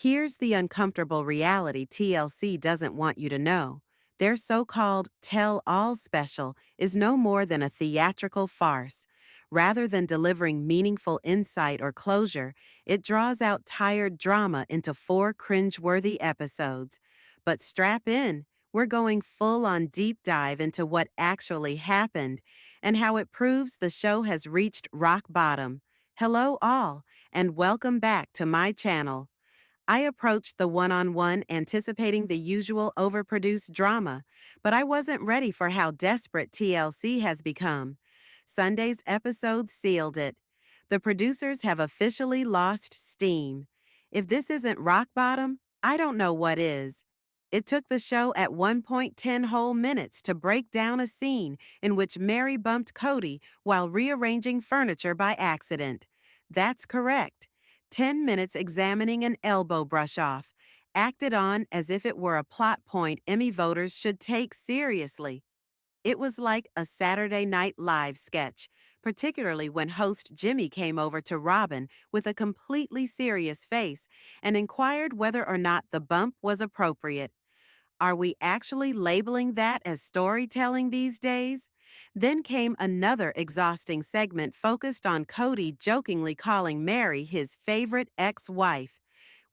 Here's the uncomfortable reality TLC doesn't want you to know. Their so-called Tell All special is no more than a theatrical farce. Rather than delivering meaningful insight or closure, it draws out tired drama into four cringe-worthy episodes. But strap in, we're going full-on deep dive into what actually happened and how it proves the show has reached rock bottom. Hello all, and welcome back to my channel. I approached the one-on-one anticipating the usual overproduced drama, but I wasn't ready for how desperate TLC has become. Sunday's episode sealed it. The producers have officially lost steam. If this isn't rock bottom, I don't know what is. It took the show at 1.10 whole minutes to break down a scene in which Meri bumped Kody while rearranging furniture by accident. That's correct. 10 minutes examining an elbow brush off, acted on as if it were a plot point Emmy voters should take seriously. It was like a Saturday Night Live sketch, particularly when host Jimmy came over to Robyn with a completely serious face and inquired whether or not the bump was appropriate. Are we actually labeling that as storytelling these days? Then came another exhausting segment focused on Kody jokingly calling Meri his favorite ex-wife.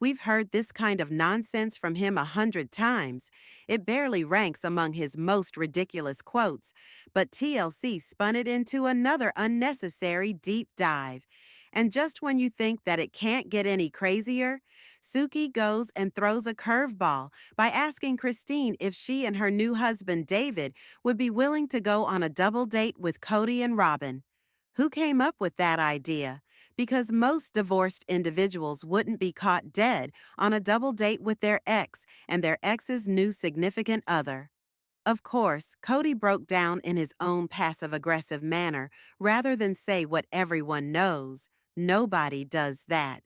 We've heard this kind of nonsense from him 100 times. It barely ranks among his most ridiculous quotes, but TLC spun it into another unnecessary deep dive. And just when you think that it can't get any crazier, Suki goes and throws a curveball by asking Christine if she and her new husband David would be willing to go on a double date with Cody and Robyn. Who came up with that idea? Because most divorced individuals wouldn't be caught dead on a double date with their ex and their ex's new significant other. Of course, Kody broke down in his own passive-aggressive manner rather than say what everyone knows. Nobody does that.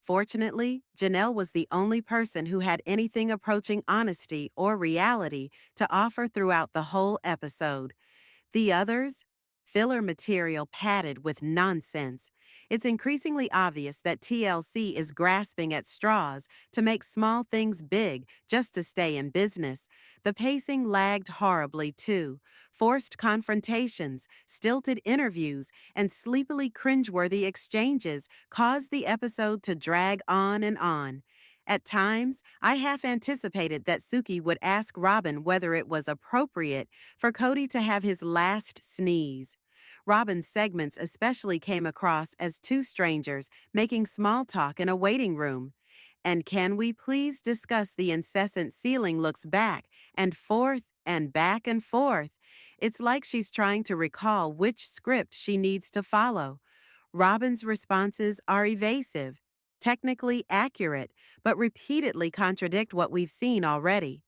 Fortunately, Janelle was the only person who had anything approaching honesty or reality to offer throughout the whole episode. The others? Filler material padded with nonsense. It's increasingly obvious that TLC is grasping at straws to make small things big just to stay in business. The pacing lagged horribly, too. Forced confrontations, stilted interviews, and sleepily cringeworthy exchanges caused the episode to drag on and on. At times, I half anticipated that Suki would ask Robyn whether it was appropriate for Kody to have his last sneeze. Robyn's segments especially came across as two strangers making small talk in a waiting room. And can we please discuss the incessant ceiling looks back and forth and back and forth? It's like she's trying to recall which script she needs to follow. Robyn's responses are evasive, technically accurate, but repeatedly contradict what we've seen already.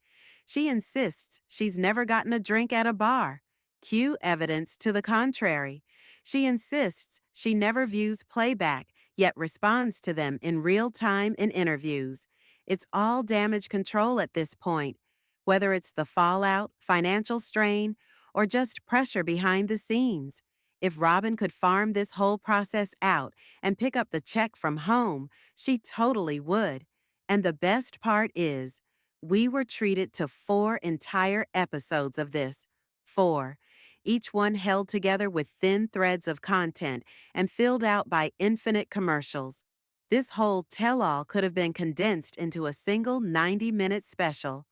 She insists she's never gotten a drink at a bar. Cue evidence to the contrary. She insists she never views playback, yet responds to them in real time in interviews. It's all damage control at this point, whether it's the fallout, financial strain, or just pressure behind the scenes. If Robyn could farm this whole process out and pick up the check from home, she totally would. And the best part is, we were treated to 4 entire episodes of this. 4. Each one held together with thin threads of content and filled out by infinite commercials. This whole tell-all could have been condensed into a single 90-minute special.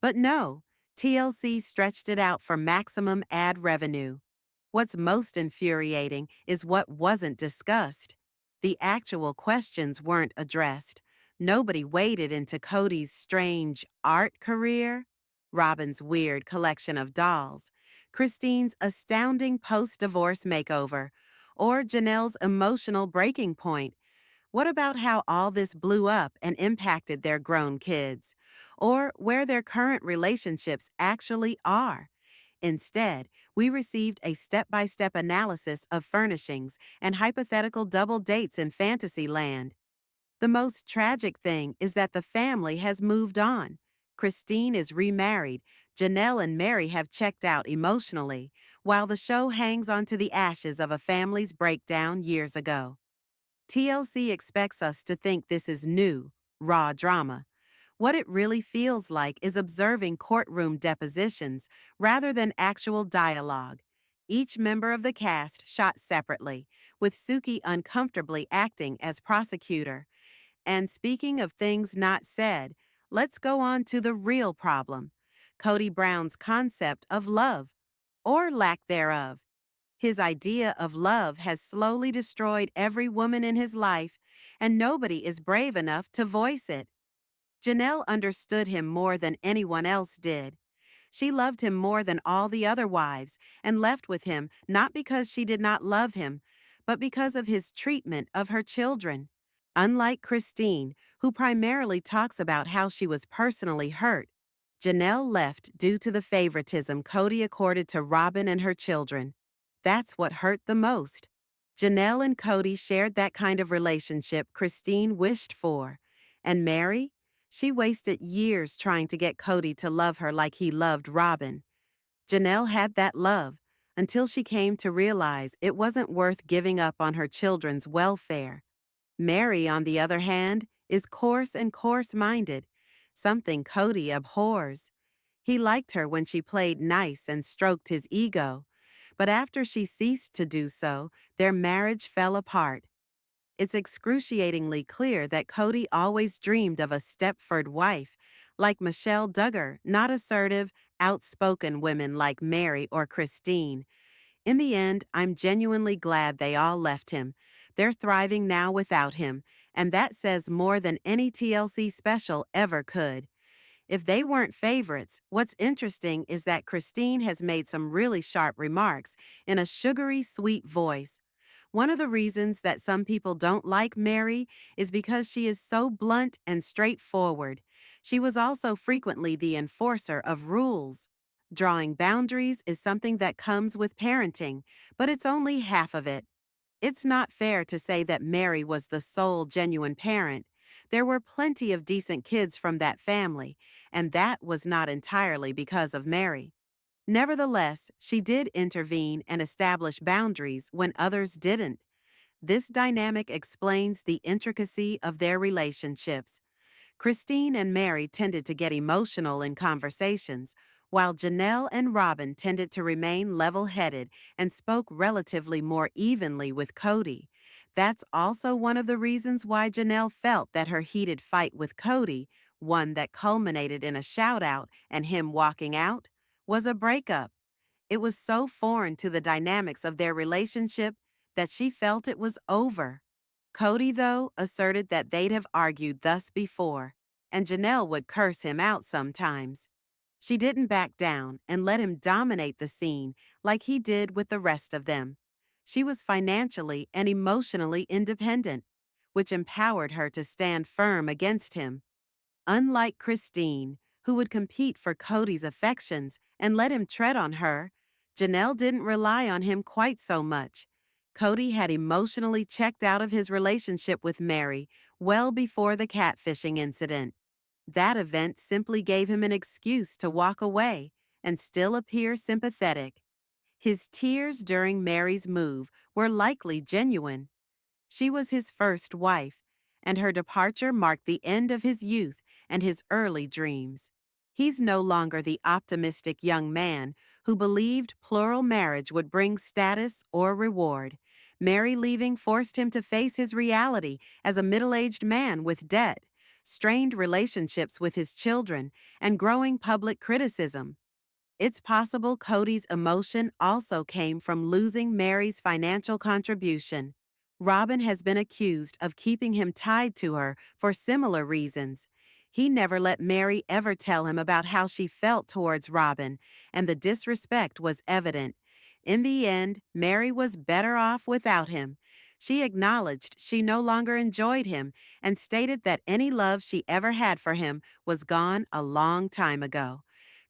But no, TLC stretched it out for maximum ad revenue. What's most infuriating is what wasn't discussed. The actual questions weren't addressed. Nobody waded into Kody's strange art career, Robyn's weird collection of dolls, Christine's astounding post-divorce makeover, or Janelle's emotional breaking point. What about how all this blew up and impacted their grown kids? Or where their current relationships actually are? Instead, we received a step-by-step analysis of furnishings and hypothetical double dates in fantasy land. The most tragic thing is that the family has moved on. Christine is remarried, Janelle and Meri have checked out emotionally, while the show hangs onto the ashes of a family's breakdown years ago. TLC expects us to think this is new, raw drama. What it really feels like is observing courtroom depositions rather than actual dialogue. Each member of the cast shot separately, with Suki uncomfortably acting as prosecutor. And speaking of things not said, let's go on to the real problem: Kody Brown's concept of love, or lack thereof. His idea of love has slowly destroyed every woman in his life, and nobody is brave enough to voice it. Janelle understood him more than anyone else did. She loved him more than all the other wives and left with him not because she did not love him, but because of his treatment of her children. Unlike Christine, who primarily talks about how she was personally hurt, Janelle left due to the favoritism Kody accorded to Robyn and her children. That's what hurt the most. Janelle and Kody shared that kind of relationship Christine wished for. And Meri? She wasted years trying to get Kody to love her like he loved Robyn. Janelle had that love until she came to realize it wasn't worth giving up on her children's welfare. Meri, on the other hand, is coarse and coarse-minded, something Kody abhors. He liked her when she played nice and stroked his ego, but after she ceased to do so, their marriage fell apart. It's excruciatingly clear that Kody always dreamed of a Stepford wife, like Michelle Duggar, not assertive, outspoken women like Meri or Christine. In the end, I'm genuinely glad they all left him. They're thriving now without him, and that says more than any TLC special ever could. If they weren't favorites, what's interesting is that Christine has made some really sharp remarks in a sugary, sweet voice. One of the reasons that some people don't like Meri is because she is so blunt and straightforward. She was also frequently the enforcer of rules. Drawing boundaries is something that comes with parenting, but it's only half of it. It's not fair to say that Meri was the sole genuine parent. There were plenty of decent kids from that family, and that was not entirely because of Meri. Nevertheless, she did intervene and establish boundaries when others didn't. This dynamic explains the intricacy of their relationships. Christine and Meri tended to get emotional in conversations, while Janelle and Robyn tended to remain level-headed and spoke relatively more evenly with Kody. That's also one of the reasons why Janelle felt that her heated fight with Kody, one that culminated in a shout-out and him walking out, was a breakup. It was so foreign to the dynamics of their relationship that she felt it was over. Kody, though, asserted that they'd have argued thus before, and Janelle would curse him out sometimes. She didn't back down and let him dominate the scene like he did with the rest of them. She was financially and emotionally independent, which empowered her to stand firm against him. Unlike Christine, who would compete for Kody's affections and let him tread on her, Janelle didn't rely on him quite so much. Kody had emotionally checked out of his relationship with Meri well before the catfishing incident. That event simply gave him an excuse to walk away and still appear sympathetic. His tears during Meri's move were likely genuine. She was his first wife, and her departure marked the end of his youth and his early dreams. He's no longer the optimistic young man who believed plural marriage would bring status or reward. Meri leaving forced him to face his reality as a middle-aged man with debt, strained relationships with his children, and growing public criticism. It's possible Kody's emotion also came from losing Meri's financial contribution. Robyn has been accused of keeping him tied to her for similar reasons. He never let Meri ever tell him about how she felt towards Robyn, and the disrespect was evident. In the end, Meri was better off without him. She acknowledged she no longer enjoyed him and stated that any love she ever had for him was gone a long time ago.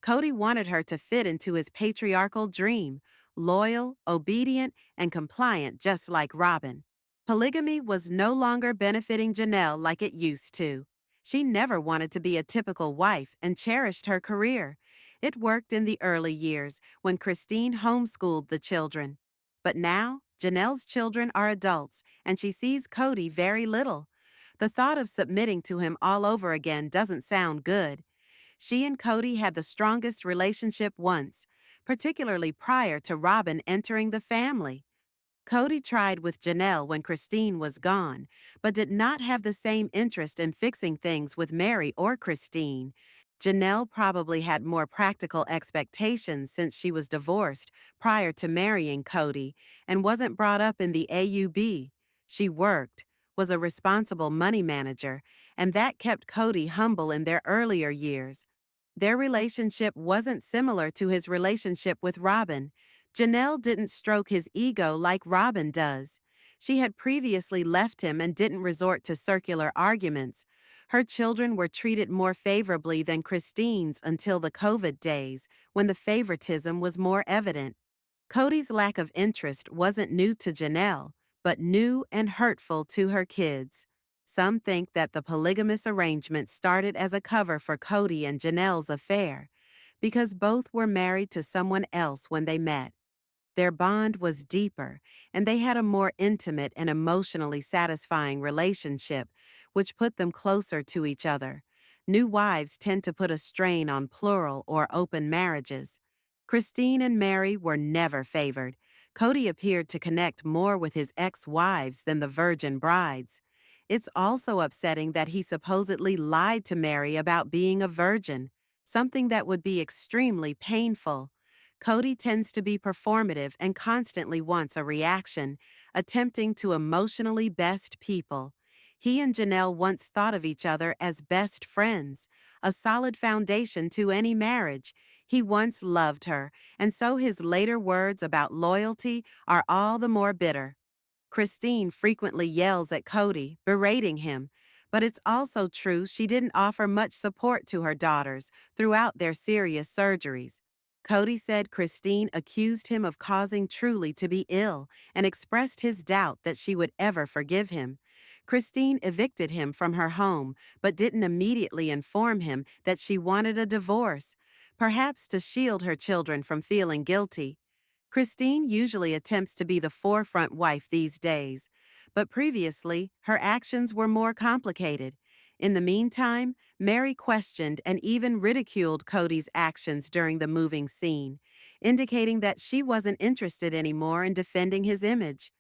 Kody wanted her to fit into his patriarchal dream, loyal, obedient, and compliant just like Robyn. Polygamy was no longer benefiting Janelle like it used to. She never wanted to be a typical wife and cherished her career. It worked in the early years when Christine homeschooled the children. But now, Janelle's children are adults, and she sees Kody very little. The thought of submitting to him all over again doesn't sound good. She and Kody had the strongest relationship once, particularly prior to Robyn entering the family. Kody tried with Janelle when Christine was gone, but did not have the same interest in fixing things with Meri or Christine. Janelle probably had more practical expectations since she was divorced prior to marrying Kody and wasn't brought up in the AUB. She worked, was a responsible money manager, and that kept Kody humble in their earlier years. Their relationship wasn't similar to his relationship with Robyn. Janelle didn't stroke his ego like Robyn does. She had previously left him and didn't resort to circular arguments. Her children were treated more favorably than Christine's until the COVID days, when the favoritism was more evident. Kody's lack of interest wasn't new to Janelle, but new and hurtful to her kids. Some think that the polygamous arrangement started as a cover for Kody and Janelle's affair, because both were married to someone else when they met. Their bond was deeper, and they had a more intimate and emotionally satisfying relationship, which put them closer to each other. New wives tend to put a strain on plural or open marriages. Christine and Meri were never favored. Kody appeared to connect more with his ex-wives than the virgin brides. It's also upsetting that he supposedly lied to Meri about being a virgin, something that would be extremely painful. Kody tends to be performative and constantly wants a reaction, attempting to emotionally best people. He and Janelle once thought of each other as best friends, a solid foundation to any marriage. He once loved her, and so his later words about loyalty are all the more bitter. Christine frequently yells at Kody, berating him, but it's also true she didn't offer much support to her daughters throughout their serious surgeries. Kody said Christine accused him of causing Truly to be ill and expressed his doubt that she would ever forgive him. Christine evicted him from her home, but didn't immediately inform him that she wanted a divorce, perhaps to shield her children from feeling guilty. Christine usually attempts to be the forefront wife these days, but previously her actions were more complicated. In the meantime, Meri questioned and even ridiculed Kody's actions during the moving scene, indicating that she wasn't interested anymore in defending his image.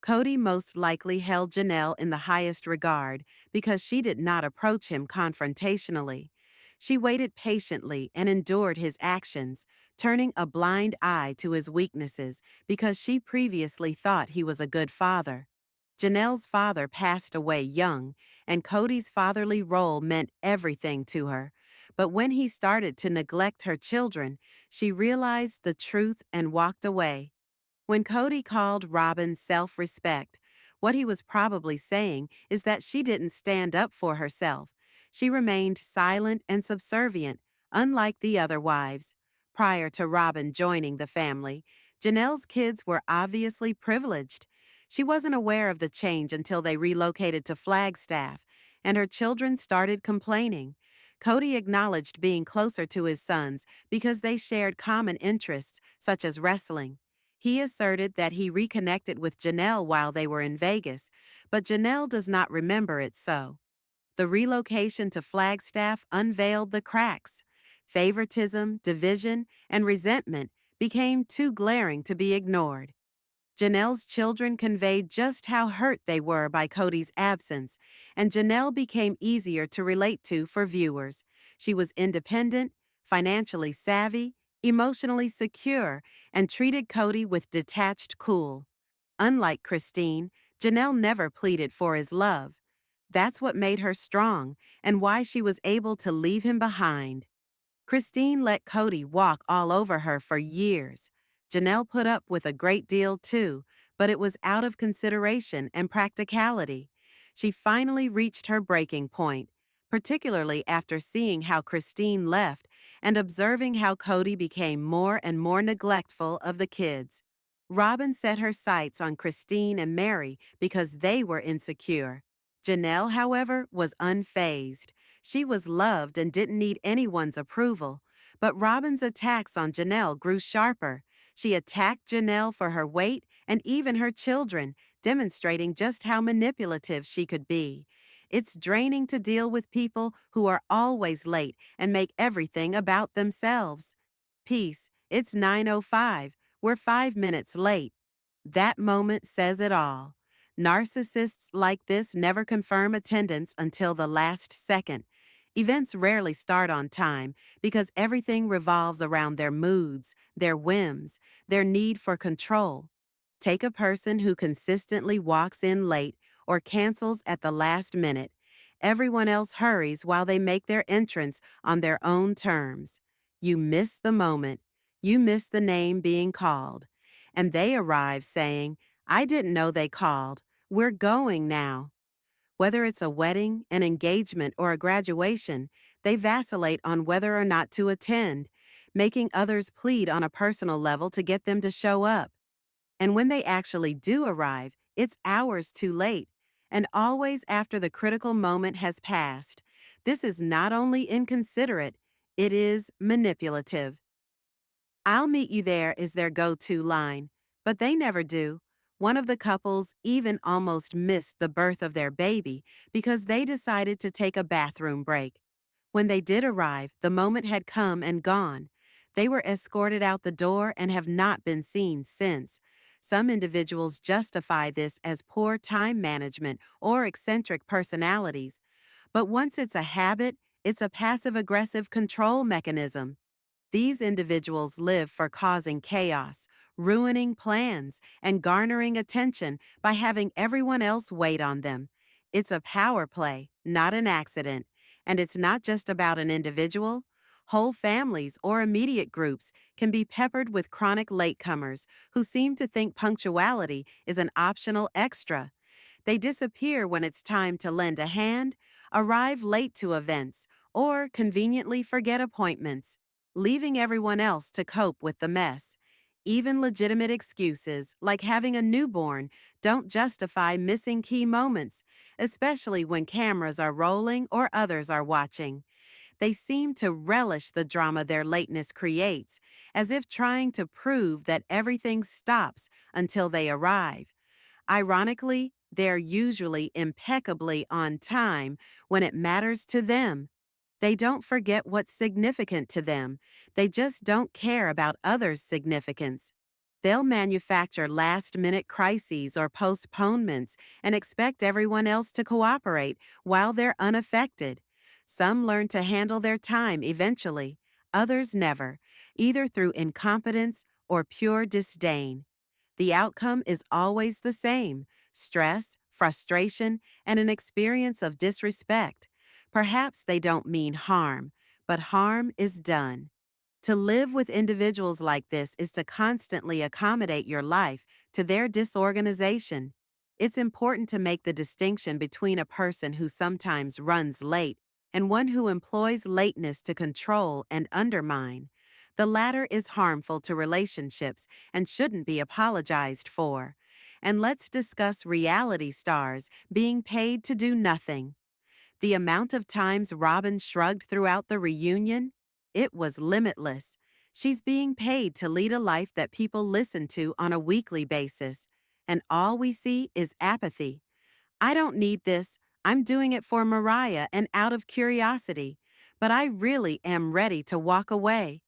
Kody most likely held Janelle in the highest regard because she did not approach him confrontationally. She waited patiently and endured his actions, turning a blind eye to his weaknesses because she previously thought he was a good father. Janelle's father passed away young, and Kody's fatherly role meant everything to her. But when he started to neglect her children, she realized the truth and walked away. When Kody called Robyn self-respect, what he was probably saying is that she didn't stand up for herself. She remained silent and subservient, unlike the other wives. Prior to Robyn joining the family, Janelle's kids were obviously privileged. She wasn't aware of the change until they relocated to Flagstaff, and her children started complaining. Kody acknowledged being closer to his sons because they shared common interests, such as wrestling. He asserted that he reconnected with Janelle while they were in Vegas, but Janelle does not remember it so. The relocation to Flagstaff unveiled the cracks. Favoritism, division, and resentment became too glaring to be ignored. Janelle's children conveyed just how hurt they were by Kody's absence, and Janelle became easier to relate to for viewers. She was independent, financially savvy, emotionally secure, and treated Kody with detached cool. Unlike Christine, Janelle never pleaded for his love. That's what made her strong and why she was able to leave him behind. Christine let Kody walk all over her for years. Janelle put up with a great deal too, but it was out of consideration and practicality. She finally reached her breaking point, particularly after seeing how Christine left and observing how Kody became more and more neglectful of the kids. Robyn set her sights on Christine and Meri because they were insecure. Janelle, however, was unfazed. She was loved and didn't need anyone's approval. But Robyn's attacks on Janelle grew sharper. She attacked Janelle for her weight and even her children, demonstrating just how manipulative she could be. It's draining to deal with people who are always late and make everything about themselves. Peace, it's 9:05. We're 5 minutes late. That moment says it all. Narcissists like this never confirm attendance until the last second. Events rarely start on time because everything revolves around their moods, their whims, their need for control. Take a person who consistently walks in late or cancels at the last minute. Everyone else hurries while they make their entrance on their own terms. You miss the moment. You miss the name being called. And they arrive saying, I didn't know they called. We're going now. Whether it's a wedding, an engagement, or a graduation, they vacillate on whether or not to attend, making others plead on a personal level to get them to show up. And when they actually do arrive, it's hours too late, and always after the critical moment has passed. This is not only inconsiderate, it is manipulative. I'll meet you there is their go-to line, but they never do. One of the couples even almost missed the birth of their baby because they decided to take a bathroom break. When they did arrive, the moment had come and gone. They were escorted out the door and have not been seen since. Some individuals justify this as poor time management or eccentric personalities. But once it's a habit, it's a passive-aggressive control mechanism. These individuals live for causing chaos, ruining plans, and garnering attention by having everyone else wait on them. It's a power play, not an accident. And it's not just about an individual. Whole families or immediate groups can be peppered with chronic latecomers who seem to think punctuality is an optional extra. They disappear when it's time to lend a hand, arrive late to events, or conveniently forget appointments, leaving everyone else to cope with the mess. Even legitimate excuses, like having a newborn, don't justify missing key moments, especially when cameras are rolling or others are watching. They seem to relish the drama their lateness creates, as if trying to prove that everything stops until they arrive. Ironically, they're usually impeccably on time when it matters to them. They don't forget what's significant to them. They just don't care about others' significance. They'll manufacture last-minute crises or postponements and expect everyone else to cooperate while they're unaffected. Some learn to handle their time eventually, others never, either through incompetence or pure disdain. The outcome is always the same: stress, frustration, and an experience of disrespect. Perhaps they don't mean harm, but harm is done. To live with individuals like this is to constantly accommodate your life to their disorganization. It's important to make the distinction between a person who sometimes runs late and one who employs lateness to control and undermine. The latter is harmful to relationships and shouldn't be apologized for. And let's discuss reality stars being paid to do nothing. The amount of times Robyn shrugged throughout the reunion? It was limitless. She's being paid to lead a life that people listen to on a weekly basis, and all we see is apathy. I don't need this. I'm doing it for Mariah and out of curiosity, but I really am ready to walk away.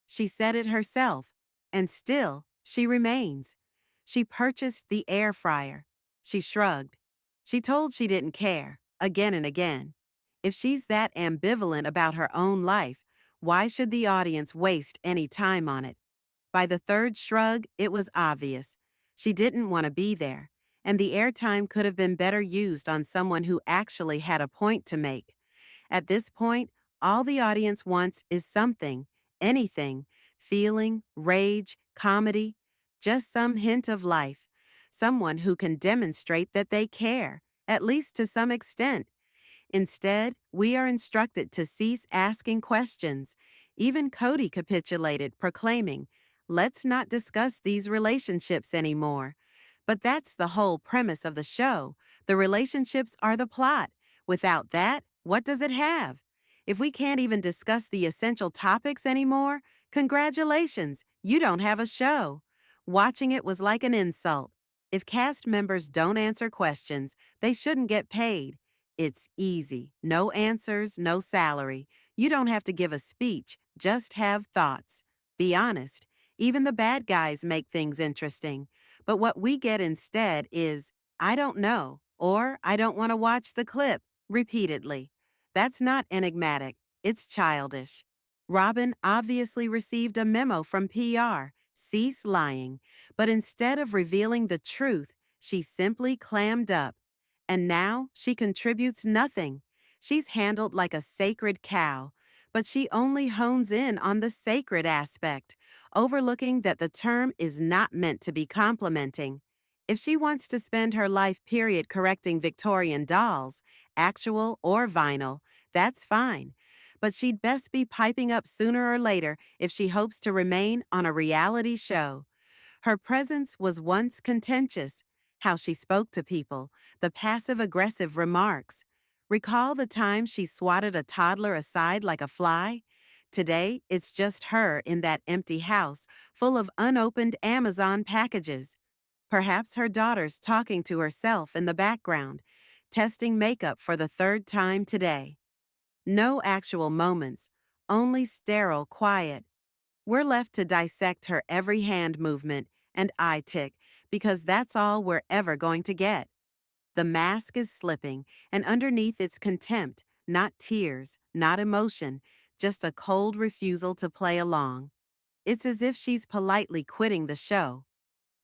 She said it herself, and still, she remains. She purchased the air fryer. She shrugged. She told she didn't care, again and again. If she's that ambivalent about her own life, why should the audience waste any time on it? By the third shrug, it was obvious. She didn't want to be there, and the airtime could have been better used on someone who actually had a point to make. At this point, all the audience wants is something, anything, feeling, rage, comedy, just some hint of life, someone who can demonstrate that they care, at least to some extent. Instead, we are instructed to cease asking questions. Even Kody capitulated, proclaiming, "Let's not discuss these relationships anymore." But that's the whole premise of the show. The relationships are the plot. Without that, what does it have? If we can't even discuss the essential topics anymore, congratulations, you don't have a show. Watching it was like an insult. If cast members don't answer questions, they shouldn't get paid. It's easy. No answers, no salary. You don't have to give a speech, just have thoughts. Be honest. Even the bad guys make things interesting. But what we get instead is, I don't know, or I don't want to watch the clip, repeatedly. That's not enigmatic, it's childish. Robyn obviously received a memo from PR, cease lying, but instead of revealing the truth, she simply clammed up. And now she contributes nothing. She's handled like a sacred cow, but she only hones in on the sacred aspect, overlooking that the term is not meant to be complimenting. If she wants to spend her life period correcting Victorian dolls, actual or vinyl, that's fine. But she'd best be piping up sooner or later if she hopes to remain on a reality show. Her presence was once contentious. How she spoke to people, the passive-aggressive remarks. Recall the time she swatted a toddler aside like a fly? Today, it's just her in that empty house full of unopened Amazon packages. Perhaps her daughter's talking to herself in the background, testing makeup for the third time today. No actual moments, only sterile quiet. We're left to dissect her every hand movement and eye tick because that's all we're ever going to get. The mask is slipping, and underneath it's contempt, not tears, not emotion, just a cold refusal to play along. It's as if she's politely quitting the show.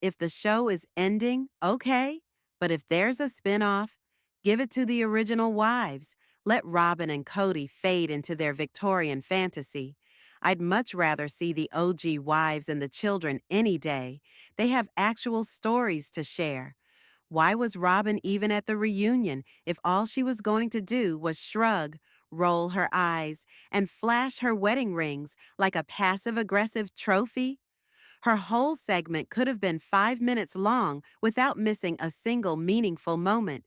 If the show is ending, okay. But if there's a spin-off, give it to the original wives. Let Robyn and Kody fade into their Victorian fantasy. I'd much rather see the OG wives and the children any day. They have actual stories to share. Why was Robyn even at the reunion if all she was going to do was shrug, roll her eyes, and flash her wedding rings like a passive-aggressive trophy? Her whole segment could have been 5 minutes long without missing a single meaningful moment.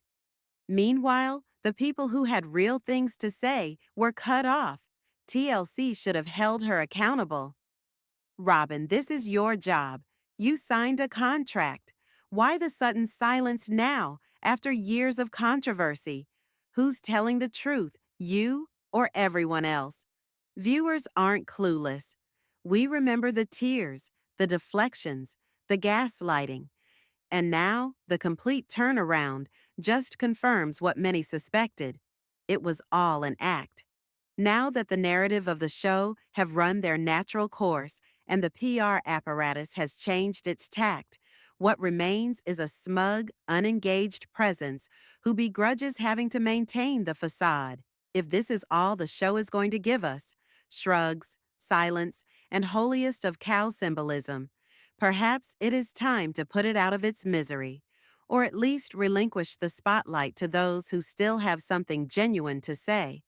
Meanwhile, the people who had real things to say were cut off. TLC should have held her accountable. Robyn, this is your job. You signed a contract. Why the sudden silence now, after years of controversy? Who's telling the truth, you or everyone else? Viewers aren't clueless. We remember the tears, the deflections, the gaslighting. And now, the complete turnaround just confirms what many suspected. It was all an act. Now that the narrative of the show have run their natural course and the PR apparatus has changed its tact, what remains is a smug, unengaged presence who begrudges having to maintain the facade. If this is all the show is going to give us, shrugs, silence, and holiest of cow symbolism, perhaps it is time to put it out of its misery, or at least relinquish the spotlight to those who still have something genuine to say.